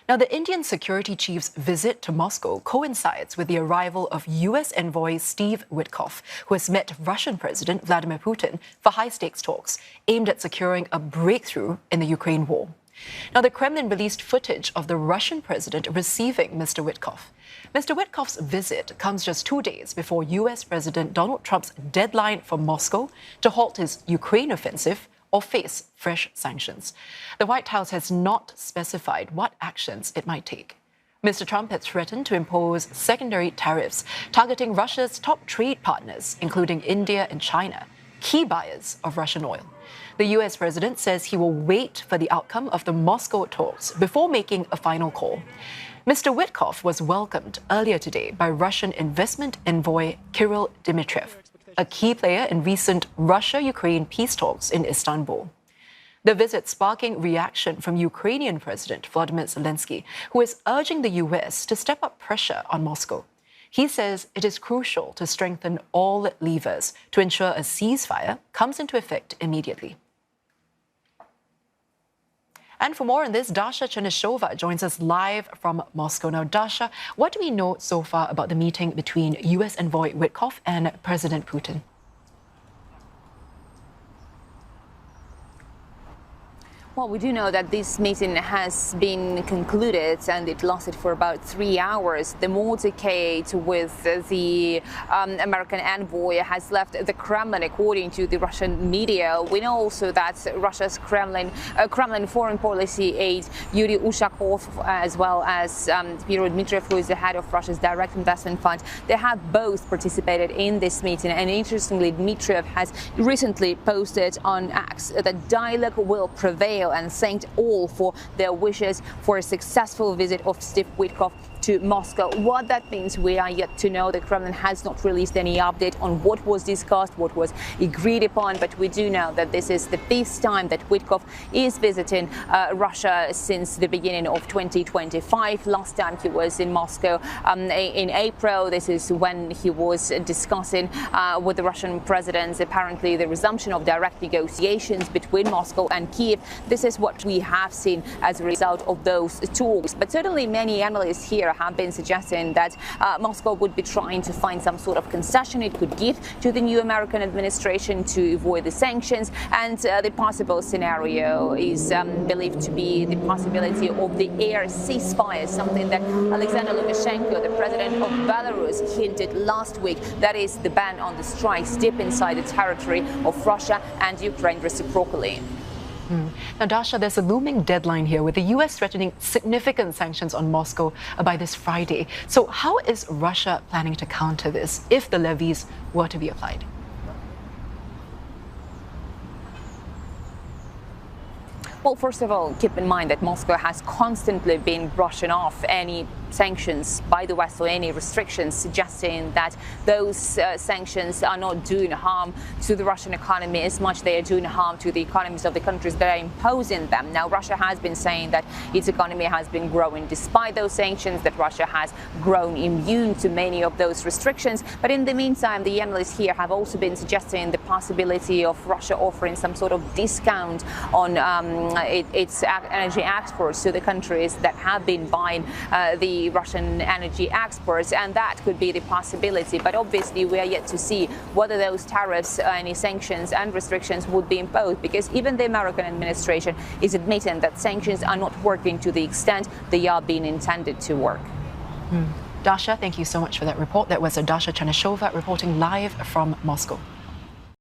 Now, the Indian security chief's visit to Moscow coincides with the arrival of US envoy Steve Witkoff, who has met Russian President Vladimir Putin for high-stakes talks aimed at securing a breakthrough in the Ukraine war. Now, the Kremlin released footage of the Russian president receiving Mr. Witkoff. Mr. Witkoff's visit comes just 2 days before US President Donald Trump's deadline for Moscow to halt his Ukraine offensive or face fresh sanctions. The White House has not specified what actions it might take. Mr. Trump had threatened to impose secondary tariffs targeting Russia's top trade partners, including India and China, key buyers of Russian oil. The US president says he will wait for the outcome of the Moscow talks before making a final call. Mr. Witkoff was welcomed earlier today by Russian investment envoy Kirill Dmitriev, a key player in recent Russia-Ukraine peace talks in Istanbul. The visit sparking reaction from Ukrainian President Volodymyr Zelensky, who is urging the US to step up pressure on Moscow. He says it is crucial to strengthen all levers to ensure a ceasefire comes into effect immediately. And for more on this, Dasha Chernyshova joins us live from Moscow. Now, Dasha, what do we know so far about the meeting between US envoy Witkoff and President Putin? Well, we do know that this meeting has been concluded and it lasted for about 3 hours. The motorcade with the American envoy has left the Kremlin, according to the Russian media. We know also that Russia's Kremlin foreign policy aide Yuri Ushakov, as well as Kirill Dmitriev, who is the head of Russia's direct investment fund, they have both participated in this meeting. And interestingly, Dmitriev has recently posted on X that dialogue will prevail and thanked all for their wishes for a successful visit of Steve Witkoff to Moscow. What that means, we are yet to know. The Kremlin has not released any update on what was discussed, what was agreed upon, but we do know that this is the 5th time that Witkoff is visiting Russia since the beginning of 2025. Last time he was in Moscow in April. This is when he was discussing with the Russian president apparently the resumption of direct negotiations between Moscow and Kiev. This is what we have seen as a result of those talks. But certainly many analysts here have been suggesting that Moscow would be trying to find some sort of concession it could give to the new American administration to avoid the sanctions. And the possible scenario is believed to be the possibility of the air ceasefire, something that Alexander Lukashenko, the president of Belarus, hinted last week. That is the ban on the strikes deep inside the territory of Russia and Ukraine reciprocally. Now, Dasha, there's a looming deadline here with the US threatening significant sanctions on Moscow by this Friday. So how is Russia planning to counter this if the levies were to be applied? Well, first of all, keep in mind that Moscow has constantly been brushing off any sanctions by the West or any restrictions, suggesting that those sanctions are not doing harm to the Russian economy as much they are doing harm to the economies of the countries that are imposing them. Now, Russia has been saying that its economy has been growing despite those sanctions, that Russia has grown immune to many of those restrictions. But in the meantime, the analysts here have also been suggesting the possibility of Russia offering some sort of discount on its energy exports to the countries that have been buying the Russian energy exports, and that could be the possibility. But obviously we are yet to see whether those tariffs, any sanctions and restrictions would be imposed, because even the American administration is admitting that sanctions are not working to the extent they are being intended to work. Dasha, thank you so much for that report. That was Dasha Chernyshova reporting live from Moscow.